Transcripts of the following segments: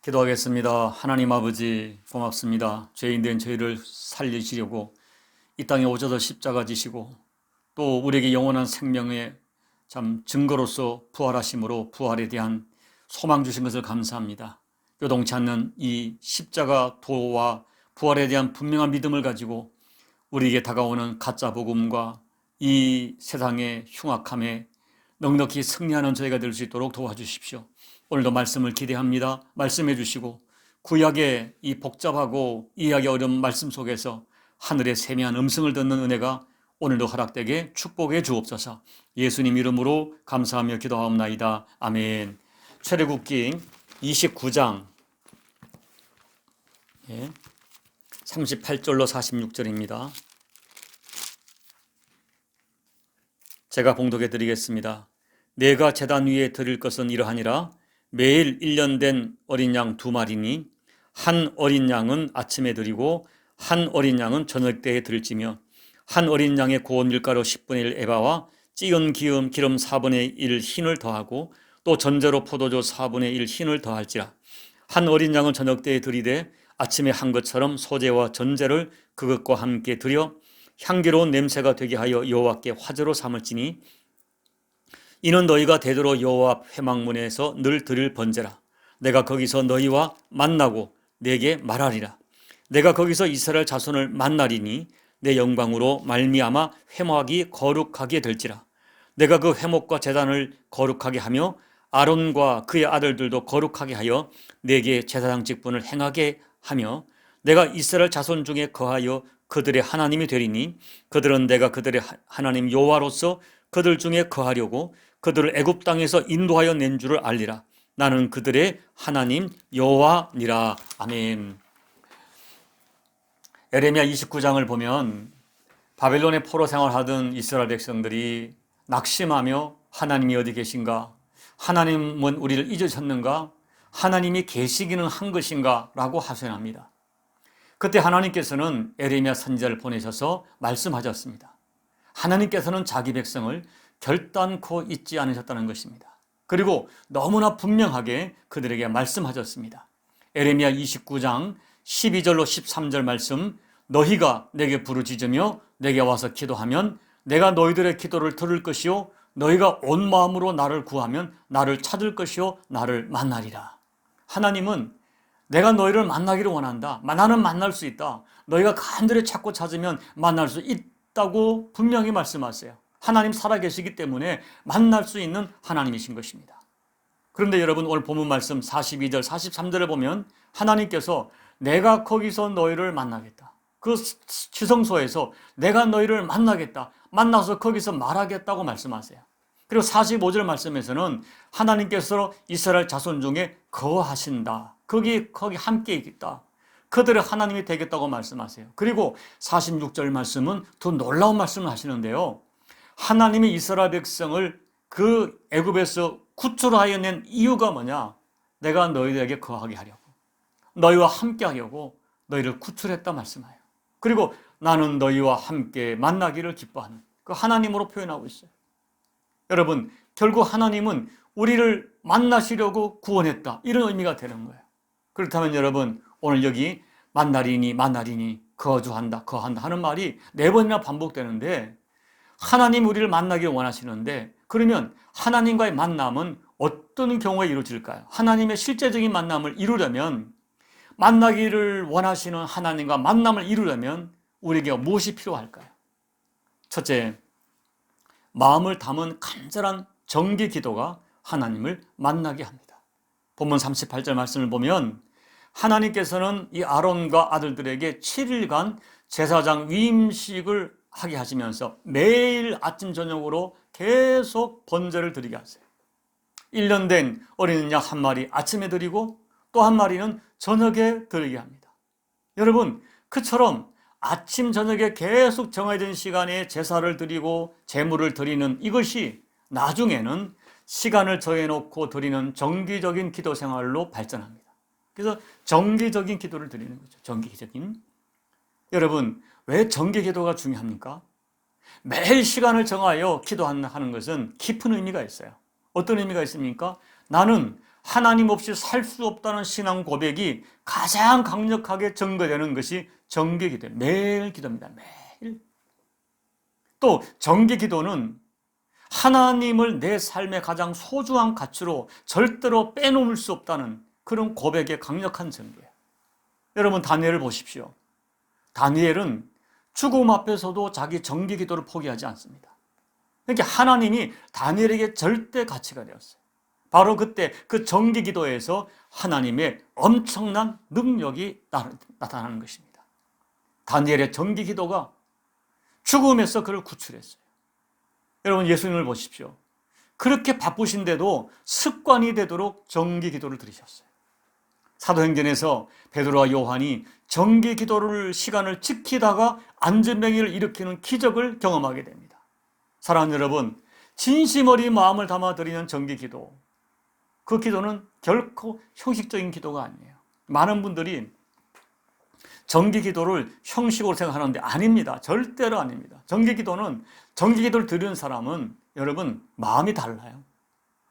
기도하겠습니다. 하나님 아버지 고맙습니다. 죄인된 저희를 살리시려고 이 땅에 오셔서 십자가 지시고 또 우리에게 영원한 생명의 참 증거로서 부활하심으로 부활에 대한 소망 주신 것을 감사합니다. 요동치 않는 이 십자가 도와 부활에 대한 분명한 믿음을 가지고 우리에게 다가오는 가짜 복음과 이 세상의 흉악함에 넉넉히 승리하는 저희가 될 수 있도록 도와주십시오. 오늘도 말씀을 기대합니다. 말씀해 주시고 구약의 이 복잡하고 이해하기 어려운 말씀 속에서 하늘의 세미한 음성을 듣는 은혜가 오늘도 허락되게 축복해 주옵소서. 예수님 이름으로 감사하며 기도하옵나이다. 아멘. 출애굽기 29장 38절로 46절입니다. 제가 봉독해 드리겠습니다. 내가 제단 위에 드릴 것은 이러하니라. 매일 1년 된 어린 양 2마리니 한 어린 양은 아침에 드리고 한 어린 양은 저녁 때에 드릴지며 한 어린 양의 고운 밀가루 10분의 1 에바와 찌은 기름 4분의 1 흰을 더하고 또 전제로 포도주 4분의 1 흰을 더할지라. 한 어린 양은 저녁 때에 드리되 아침에 한 것처럼 소제와 전제를 그것과 함께 드려 향기로운 냄새가 되게 하여 여호와께 화제로 삼을지니 이는 너희가 대대로 여호와 앞 회막문에서 늘 드릴 번제라. 내가 거기서 너희와 만나고 내게 말하리라. 내가 거기서 이스라엘 자손을 만나리니 내 영광으로 말미암아 회막이 거룩하게 될지라. 내가 그 회막과 제단을 거룩하게 하며 아론과 그의 아들들도 거룩하게 하여 내게 제사장 직분을 행하게 하며 내가 이스라엘 자손 중에 거하여 그들의 하나님이 되리니 그들은 내가 그들의 하나님 여호와로서 그들 중에 거하려고 그들을 애굽 땅에서 인도하여 낸 줄을 알리라. 나는 그들의 하나님 여호와니라. 아멘. 에레미야 29장을 보면 바벨론의 포로 생활하던 이스라엘 백성들이 낙심하며 하나님이 어디 계신가? 하나님은 우리를 잊으셨는가? 하나님이 계시기는 한 것인가? 라고 하소연합니다. 그때 하나님께서는 에레미야 선지자를 보내셔서 말씀하셨습니다. 하나님께서는 자기 백성을 결단코 잊지 않으셨다는 것입니다. 그리고 너무나 분명하게 그들에게 말씀하셨습니다. 에레미야 29장 12절로 13절 말씀, 너희가 내게 부르짖으며 내게 와서 기도하면 내가 너희들의 기도를 들을 것이요 너희가 온 마음으로 나를 구하면 나를 찾을 것이요 나를 만나리라. 하나님은 내가 너희를 만나기를 원한다. 나는 만날 수 있다. 너희가 간절히 찾고 찾으면 만날 수 있다고 분명히 말씀하세요. 하나님 살아계시기 때문에 만날 수 있는 하나님이신 것입니다. 그런데 여러분 오늘 본문 말씀 42절 43절을 보면 하나님께서 내가 거기서 너희를 만나겠다. 그 지성소에서 내가 너희를 만나겠다. 만나서 거기서 말하겠다고 말씀하세요. 그리고 45절 말씀에서는 하나님께서 이스라엘 자손 중에 거하신다. 거기 함께 있겠다. 그들의 하나님이 되겠다고 말씀하세요. 그리고 46절 말씀은 더 놀라운 말씀을 하시는데요. 하나님이 이스라엘 백성을 그 애굽에서 구출하여 낸 이유가 뭐냐? 내가 너희들에게 거하게 하려고, 너희와 함께 하려고 너희를 구출했다 말씀해요. 그리고 나는 너희와 함께 만나기를 기뻐하는 그 하나님으로 표현하고 있어요. 여러분, 결국 하나님은 우리를 만나시려고 구원했다. 이런 의미가 되는 거예요. 그렇다면 여러분, 오늘 여기 만나리니 거주한다 하는 말이 4번이나 반복되는데 하나님 우리를 만나길 원하시는데 그러면 하나님과의 만남은 어떤 경우에 이루어질까요? 하나님의 실제적인 만남을 이루려면 만나기를 원하시는 하나님과 만남을 이루려면 우리에게 무엇이 필요할까요? 첫째, 마음을 담은 간절한 정기 기도가 하나님을 만나게 합니다. 본문 38절 말씀을 보면 하나님께서는 이 아론과 아들들에게 7일간 제사장 위임식을 하게 하시면서 매일 아침 저녁으로 계속 번제를 드리게 하세요. 1년 된 어린 양 1마리 아침에 드리고 또 1마리는 저녁에 드리게 합니다. 여러분, 그처럼 아침 저녁에 계속 정해진 시간에 제사를 드리고 제물을 드리는 이것이 나중에는 시간을 정해놓고 드리는 정기적인 기도 생활로 발전합니다. 그래서 정기적인 기도를 드리는 거죠. 정기적인. 여러분, 왜 정기 기도가 중요합니까? 매일 시간을 정하여 기도하는 것은 깊은 의미가 있어요. 어떤 의미가 있습니까? 나는 하나님 없이 살 수 없다는 신앙 고백이 가장 강력하게 증거되는 것이 정기기도예요. 매일 기도입니다. 매일. 또 정기기도는 하나님을 내 삶의 가장 소중한 가치로 절대로 빼놓을 수 없다는 그런 고백의 강력한 증거예요. 여러분, 다니엘을 보십시오. 다니엘은 죽음 앞에서도 자기 정기기도를 포기하지 않습니다. 그러니까 하나님이 다니엘에게 절대 가치가 되었어요. 바로 그때 그 정기기도에서 하나님의 엄청난 능력이 나타나는 것입니다. 다니엘의 정기기도가 죽음에서 그를 구출했어요. 여러분, 예수님을 보십시오. 그렇게 바쁘신데도 습관이 되도록 정기기도를 들이셨어요. 사도행전에서 베드로와 요한이 정기기도를 시간을 지키다가 안전병을 일으키는 기적을 경험하게 됩니다. 사랑하는 여러분, 진심 어린 마음을 담아 드리는 정기기도, 그 기도는 결코 형식적인 기도가 아니에요. 많은 분들이 정기기도를 형식으로 생각하는데 아닙니다. 절대로 아닙니다. 정기기도를 드리는 사람은 여러분 마음이 달라요.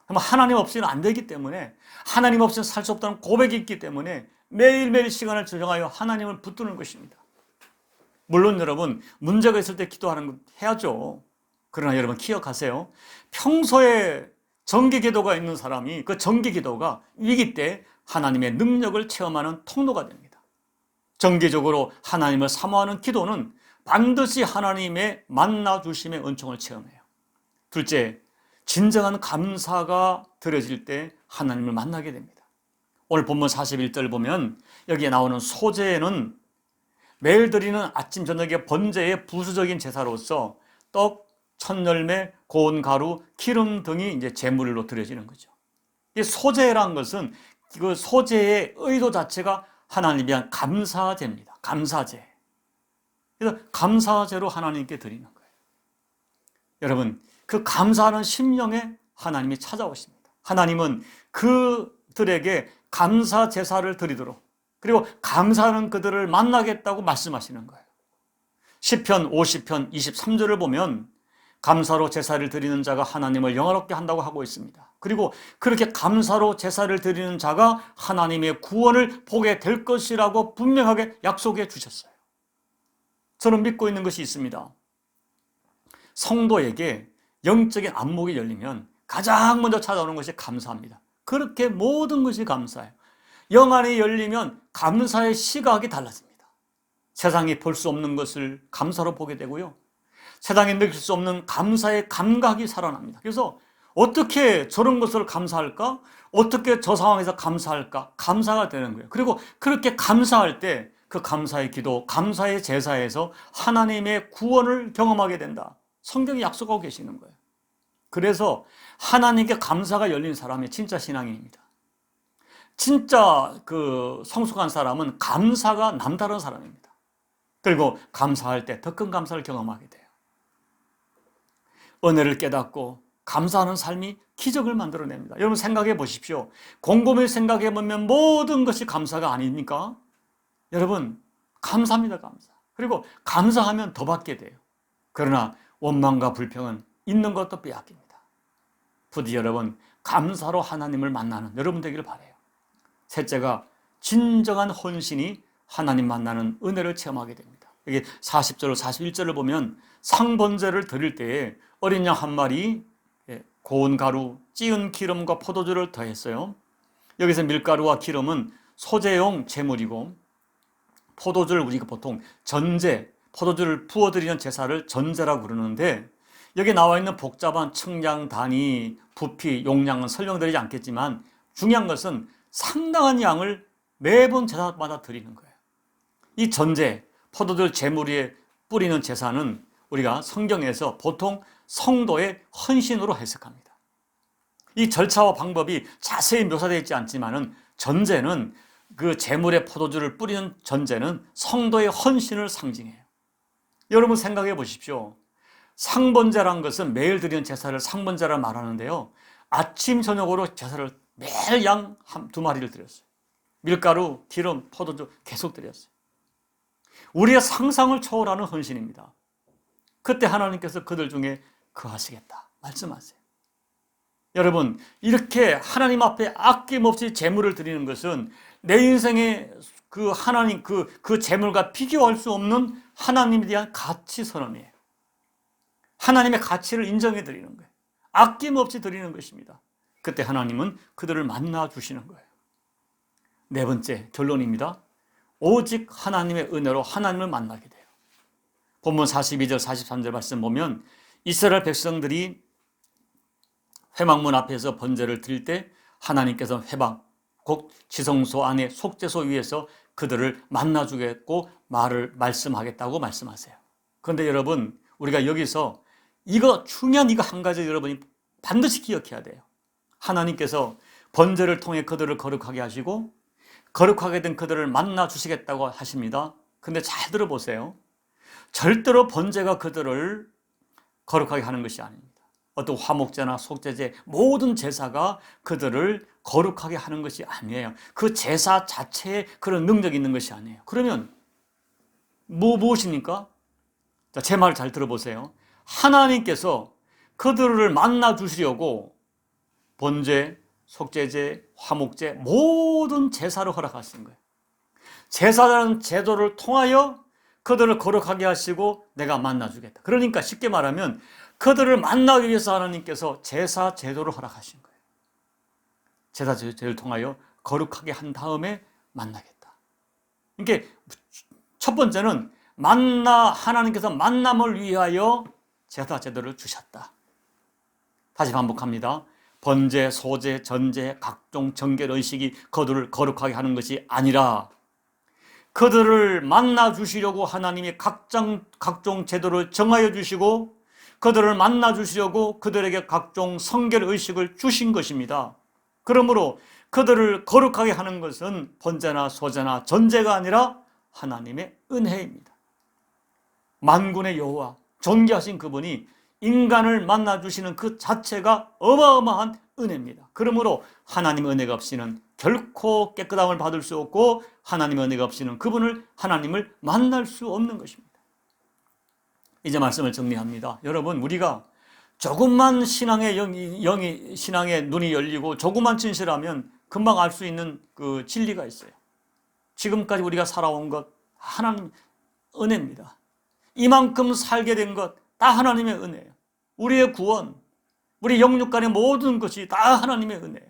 하나님 없이는 안 되기 때문에, 하나님 없이는 살 수 없다는 고백이 있기 때문에 매일매일 시간을 정하여 하나님을 붙드는 것입니다. 물론 여러분, 문제가 있을 때 기도하는 거 해야죠. 그러나 여러분 기억하세요. 평소에 정기기도가 있는 사람이 그 정기기도가 위기 때 하나님의 능력을 체험하는 통로가 됩니다. 정기적으로 하나님을 사모하는 기도는 반드시 하나님의 만나주심의 은총을 체험해요. 둘째, 진정한 감사가 드려질 때 하나님을 만나게 됩니다. 오늘 본문 41절 보면 여기에 나오는 소제는 매일 드리는 아침 저녁의 번제의 부수적인 제사로서 떡, 천열매, 고운 가루, 기름 등이 이제 제물로 드려지는 거죠. 이 소제라는 것은 그 소제의 의도 자체가 하나님에 대한 감사제입니다. 감사제. 그래서 감사제로 하나님께 드리는 거예요. 여러분, 그 감사하는 심령에 하나님이 찾아오십니다. 하나님은 그들에게 감사 제사를 드리도록, 그리고 감사하는 그들을 만나겠다고 말씀하시는 거예요. 시편 50편 23절을 보면 감사로 제사를 드리는 자가 하나님을 영화롭게 한다고 하고 있습니다. 그리고 그렇게 감사로 제사를 드리는 자가 하나님의 구원을 보게 될 것이라고 분명하게 약속해 주셨어요. 저는 믿고 있는 것이 있습니다. 성도에게 영적인 안목이 열리면 가장 먼저 찾아오는 것이 감사합니다. 그렇게 모든 것이 감사해요. 영 안이 열리면 감사의 시각이 달라집니다. 세상이 볼 수 없는 것을 감사로 보게 되고요. 세상에 느낄 수 없는 감사의 감각이 살아납니다. 그래서 어떻게 저런 것을 감사할까? 어떻게 저 상황에서 감사할까? 감사가 되는 거예요. 그리고 그렇게 감사할 때 그 감사의 기도, 감사의 제사에서 하나님의 구원을 경험하게 된다. 성경이 약속하고 계시는 거예요. 그래서 하나님께 감사가 열린 사람이 진짜 신앙인입니다. 진짜 그 성숙한 사람은 감사가 남다른 사람입니다. 그리고 감사할 때 더 큰 감사를 경험하게 돼요. 은혜를 깨닫고 감사하는 삶이 기적을 만들어냅니다. 여러분 생각해 보십시오. 곰곰이 생각해 보면 모든 것이 감사가 아닙니까? 여러분 감사합니다. 감사. 그리고 감사하면 더 받게 돼요. 그러나 원망과 불평은 있는 것도 빼앗깁니다. 부디 여러분 감사로 하나님을 만나는 여러분 되기를 바라요. 셋째가 진정한 헌신이 하나님 만나는 은혜를 체험하게 됩니다. 여기 40절, 41절을 보면 상번제를 드릴 때에 어린 양 한 마리, 고운 가루, 찌은 기름과 포도주를 더했어요. 여기서 밀가루와 기름은 소제용 제물이고, 포도주를 우리가 보통 전제, 포도주를 부어드리는 제사를 전제라고 부르는데, 여기 나와 있는 복잡한 청량, 단위, 부피, 용량은 설명드리지 않겠지만 중요한 것은 상당한 양을 매번 제사마다 드리는 거예요. 이 전제, 포도주 제물 위에 뿌리는 제사는 우리가 성경에서 보통 성도의 헌신으로 해석합니다. 이 절차와 방법이 자세히 묘사되어 있지 않지만은 전제는 그 제물에 포도주를 뿌리는 전제는 성도의 헌신을 상징해요. 여러분 생각해 보십시오. 상번제라는 것은 매일 드리는 제사를 상번제라 말하는데요. 아침 저녁으로 제사를 매일 양 두 마리를 드렸어요. 밀가루, 기름, 포도주 계속 드렸어요. 우리의 상상을 초월하는 헌신입니다. 그때 하나님께서 그들 중에 거하시겠다 말씀하세요. 여러분, 이렇게 하나님 앞에 아낌없이 제물을 드리는 것은 내 인생의 그 하나님, 그 제물과 비교할 수 없는 하나님에 대한 가치 선언이에요. 하나님의 가치를 인정해 드리는 거예요. 아낌없이 드리는 것입니다. 그때 하나님은 그들을 만나 주시는 거예요. 네 번째 결론입니다. 오직 하나님의 은혜로 하나님을 만나게 돼요. 본문 42절 43절 말씀 보면 이스라엘 백성들이 회막문 앞에서 번제를 드릴 때 하나님께서 회막 곧 지성소 안에 속죄소 위에서 그들을 만나주겠고 말씀하겠다고 말씀하세요. 그런데 여러분, 우리가 여기서 중요한 이거 한 가지 여러분이 반드시 기억해야 돼요. 하나님께서 번제를 통해 그들을 거룩하게 하시고 거룩하게 된 그들을 만나 주시겠다고 하십니다. 근데 잘 들어보세요. 절대로 번제가 그들을 거룩하게 하는 것이 아닙니다. 어떤 화목제나 속죄제 모든 제사가 그들을 거룩하게 하는 것이 아니에요. 그 제사 자체에 그런 능력이 있는 것이 아니에요. 그러면 무엇입니까? 자, 제 말을 잘 들어보세요. 하나님께서 그들을 만나 주시려고 번제, 속죄제, 화목제 모든 제사를 허락하신 거예요. 제사라는 제도를 통하여 그들을 거룩하게 하시고 내가 만나주겠다. 그러니까 쉽게 말하면 그들을 만나기 위해서 하나님께서 제사 제도를 허락하신 거예요. 제사 제도를 통하여 거룩하게 한 다음에 만나겠다. 이게 첫 번째는 하나님께서 만남을 위하여 제사 제도를 주셨다. 다시 반복합니다. 번제, 소제, 전제, 각종 정결 의식이 그들을 거룩하게 하는 것이 아니라 그들을 만나 주시려고 하나님이 각종 제도를 정하여 주시고 그들을 만나 주시려고 그들에게 각종 성결 의식을 주신 것입니다. 그러므로 그들을 거룩하게 하는 것은 번제나 소제나 전제가 아니라 하나님의 은혜입니다. 만군의 여호와 존귀하신 그분이 인간을 만나 주시는 그 자체가 어마어마한 은혜입니다. 그러므로 하나님의 은혜가 없이는 결코 깨끗함을 받을 수 없고 하나님의 은혜가 없이는 하나님을 만날 수 없는 것입니다. 이제 말씀을 정리합니다. 여러분, 우리가 조금만 신앙의 눈이 열리고 조금만 진실하면 금방 알 수 있는 그 진리가 있어요. 지금까지 우리가 살아온 것 하나님 은혜입니다. 이만큼 살게 된 것 다 하나님의 은혜예요. 우리의 구원, 우리 영육간의 모든 것이 다 하나님의 은혜예요.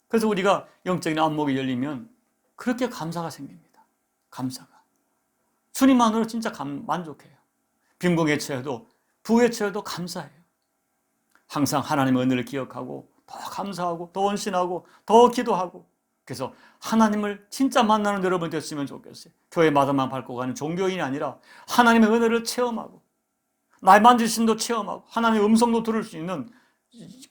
그래서 우리가 영적인 안목이 열리면 그렇게 감사가 생깁니다. 감사가. 주님만으로 진짜 만족해요. 빈궁에 처해도 부에 처해도 감사해요. 항상 하나님의 은혜를 기억하고 더 감사하고 더 원신하고 더 기도하고 그래서 하나님을 진짜 만나는 여러분이 됐으면 좋겠어요. 교회마다만 밟고 가는 종교인이 아니라 하나님의 은혜를 체험하고 나의 만지심도 체험하고 하나님의 음성도 들을 수 있는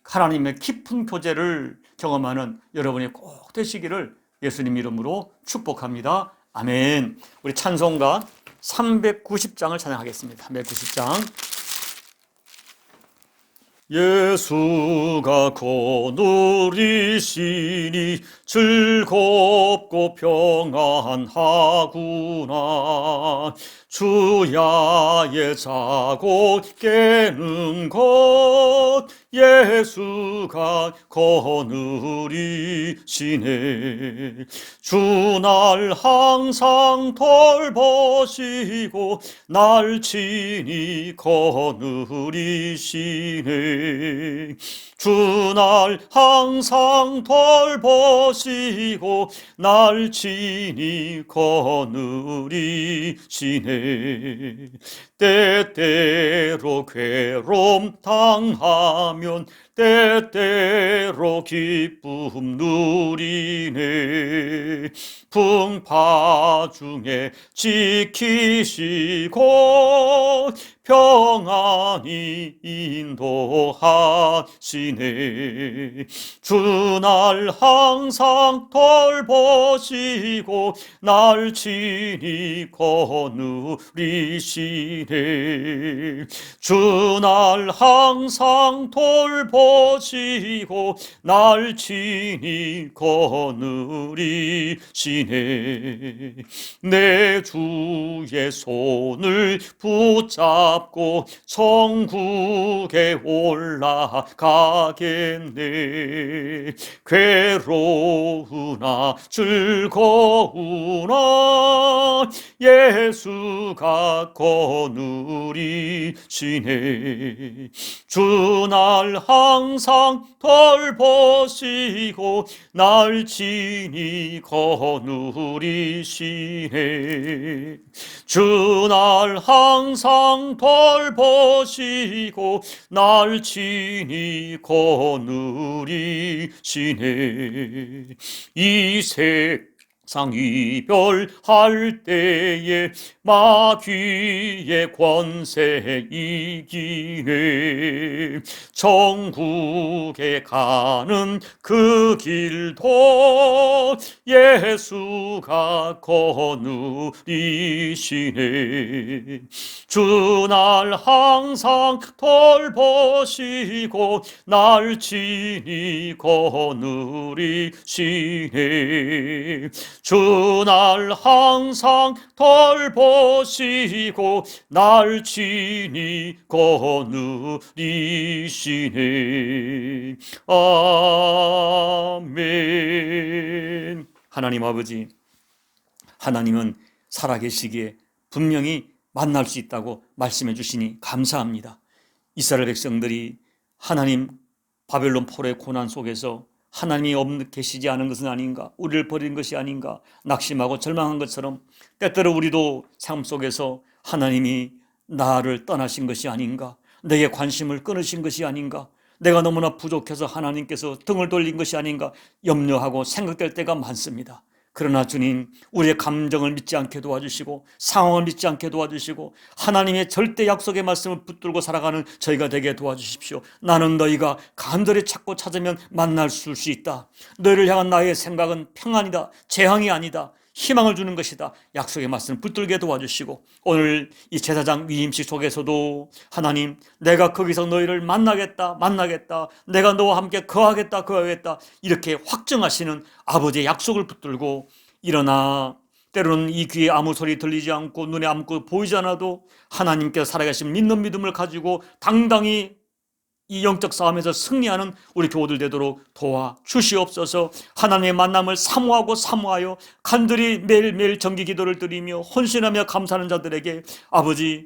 하나님의 깊은 교제를 경험하는 여러분이 꼭 되시기를 예수님 이름으로 축복합니다. 아멘. 우리 찬송가 390장을 찬양하겠습니다. 390장. 예수가 거느리시니 즐겁고 평안하구나. 주야의 자고 깨는 것 예수가 거느리시네. 주 날 항상 돌보시고 날 친히 거느리시네. 주 날 항상 돌보시고 날 친히 거느리시네. 때때로 괴로움 당하면 때때로 기쁨 누리네. 풍파 중에 지키시고 평안히 인도하시네. 주날 항상 돌보시고 날 친히 거느리시네. 주날 항상 돌보시고 보시고 날 친히 거느리시네. 내 주의 손을 붙잡고 천국에 올라가겠네. 괴로우나 즐거우나 예수가 거느리시네. 주 날 항상 돌보시고 날 친히 거느리시네. 주 날 항상 돌보시고 날 친히 거느리시네. 이 세상 이별할 때에 마귀의 권세 이기네. 천국에 가는 그 길도 예수가 거느리시네. 주 날 항상 돌보시고 날 친히 거느리시네. 주 날 항상 돌보시고 날 친히 거느리시네. 아멘. 하나님 아버지, 하나님은 살아계시기에 분명히 만날 수 있다고 말씀해 주시니 감사합니다. 이스라엘 백성들이 하나님 바벨론 포로의 고난 속에서 하나님이 계시지 않은 것은 아닌가, 우리를 버린 것이 아닌가 낙심하고 절망한 것처럼 때때로 우리도 삶 속에서 하나님이 나를 떠나신 것이 아닌가, 내게 관심을 끊으신 것이 아닌가, 내가 너무나 부족해서 하나님께서 등을 돌린 것이 아닌가 염려하고 생각될 때가 많습니다. 그러나 주님, 우리의 감정을 믿지 않게 도와주시고 상황을 믿지 않게 도와주시고 하나님의 절대 약속의 말씀을 붙들고 살아가는 저희가 되게 도와주십시오. 나는 너희가 간절히 찾고 찾으면 만날 수 있다. 너희를 향한 나의 생각은 평안이다, 재앙이 아니다, 희망을 주는 것이다. 약속의 말씀을 붙들게 도와주시고 오늘 이 제사장 위임식 속에서도 하나님, 내가 거기서 너희를 만나겠다, 내가 너와 함께 거하겠다, 이렇게 확정하시는 아버지의 약속을 붙들고 일어나 때로는 이 귀에 아무 소리 들리지 않고 눈에 아무것도 보이지 않아도 하나님께서 살아계신 믿는 믿음을 가지고 당당히 이 영적 싸움에서 승리하는 우리 교우들 되도록 도와주시옵소서. 하나님의 만남을 사모하여 간절히 매일매일 정기 기도를 드리며 헌신하며 감사하는 자들에게 아버지,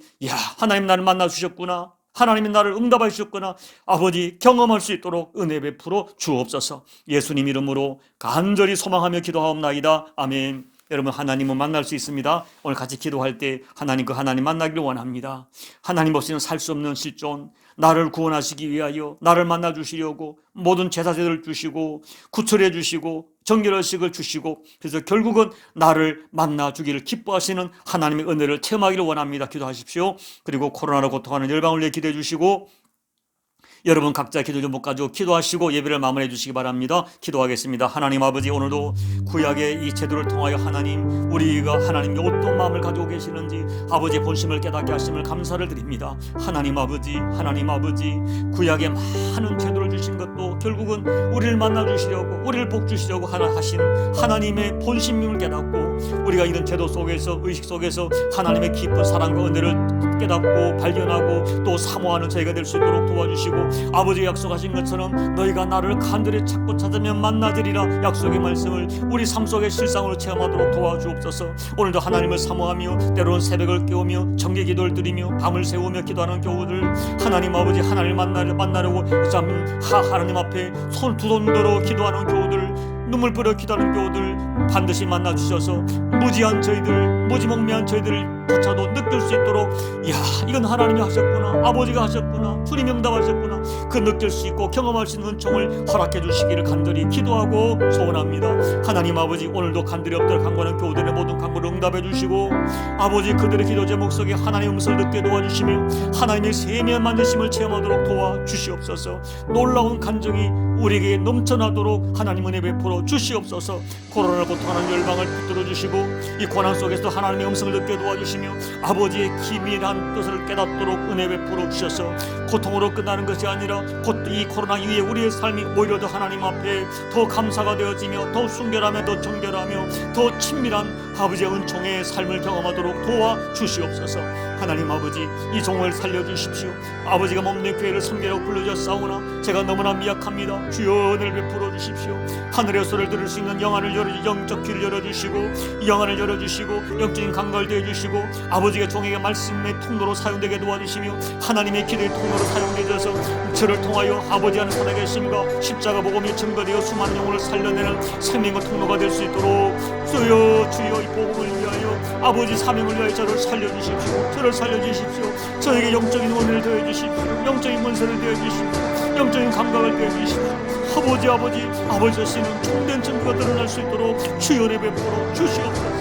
하나님 나를 만나 주셨구나, 하나님이 나를 응답해 주셨구나, 아버지 경험할 수 있도록 은혜 베풀어 주옵소서. 예수님 이름으로 간절히 소망하며 기도하옵나이다. 아멘. 여러분, 하나님은 만날 수 있습니다. 오늘 같이 기도할 때 하나님 만나기를 원합니다. 하나님 없이는 살 수 없는 실존, 나를 구원하시기 위하여 나를 만나 주시려고 모든 제사제를 주시고 구출해 주시고 정결의식을 주시고, 그래서 결국은 나를 만나 주기를 기뻐하시는 하나님의 은혜를 체험하기를 원합니다. 기도하십시오. 그리고 코로나로 고통하는 열방을 위해 기도해 주시고, 여러분 각자 기도 제목 가지고 기도하시고 예배를 마무리해 주시기 바랍니다. 기도하겠습니다. 하나님 아버지, 오늘도 구약의 이 제도를 통하여 하나님, 우리가 하나님께 어떤 마음을 가지고 계시는지 아버지의 본심을 깨닫게 하심을 감사를 드립니다. 하나님 아버지, 구약의 많은 제도를 주신 것도 결국은 우리를 만나 주시려고, 우리를 복 주시려고 하신 하나님의 본심을 깨닫고, 우리가 이런 제도 속에서, 의식 속에서 하나님의 깊은 사랑과 은혜를 깨닫고 발견하고 또 사모하는 저희가 될 수 있도록 도와주시고, 아버지 약속하신 것처럼 너희가 나를 간절히 찾고 찾으면 만나리라 약속의 말씀을 우리 삶 속의 실상으로 체험하도록 도와주옵소서. 오늘도 하나님을 사모하며 때로는 새벽을 깨우며 정기 기도를 드리며 밤을 새우며 기도하는 교우들, 하나님 아버지, 하나님을 만나려고 하나님 앞에 두 손 들어 기도하는 교우들, 눈물 뿌려 기도하는 교우들 반드시 만나 주셔서 무지한 저희들, 무지몽매한 저희들을 조차도 느낄 수 있도록, 이건 하나님이 하셨구나, 아버지가 하셨구나, 주님이 응답하셨구나, 그 느낄 수 있고 경험할 수 있는 은총을 허락해 주시기를 간절히 기도하고 소원합니다. 하나님 아버지, 오늘도 간절히 엎드려 간구하는 교우들의 모든 간구를 응답해 주시고, 아버지 그들의 기도 제목 속에 하나님의 음성을 듣게 도와주시며 하나님의 세미한 만드심을 체험하도록 도와주시옵소서. 놀라운 간증이 우리에게 넘쳐나도록 하나님 은혜 베풀어 주시옵소서. 코로나를 고통하는 열방을 붙들어 주시고 이 고난 속에서 하나님의 음성을 듣게 도와주시며 아버지의 기밀한 뜻을 깨닫도록 은혜 베풀어 주셔서 고통으로 끝나는 것이 아니라 곧 이 코로나 이후에 우리의 삶이 오히려 더 하나님 앞에 더 감사가 되어지며 더 순결하며 더 정결하며 더 친밀한 아버지의 은총의 삶을 경험하도록 도와주시옵소서. 하나님 아버지, 이 종을 살려주십시오. 아버지가 몸내 교회를 섬기라고 불러주셨사오나 제가 너무나 미약합니다. 주여 은혜를 베풀어 주십시오. 하늘의 소리를 들을 수 있는 영적 귀를 열어주시고 영안을 열어주시고 영적인 감각을 대해주시고 아버지가 종에게 말씀의 통로로 사용되게 도와주시며 하나님의 기도의 통로로 사용되어서 저를 통하여 아버지 하는 살아계심과 십자가 복음이 증거되어 수많은 영혼을 살려내는 생명의 통로가 될 수 있도록 주여 이 복음을 위하여 아버지 사명을 위하여 저를 살려주십시오. 저에게 영적인 은혜를 더해주십시오. 영적인 문서를 더해주십시오. 영적인 감각을 더해주십시오. 아버지 자신은 총된 증거가 드러날 수 있도록 주여 은혜 베풀어 주시옵소서.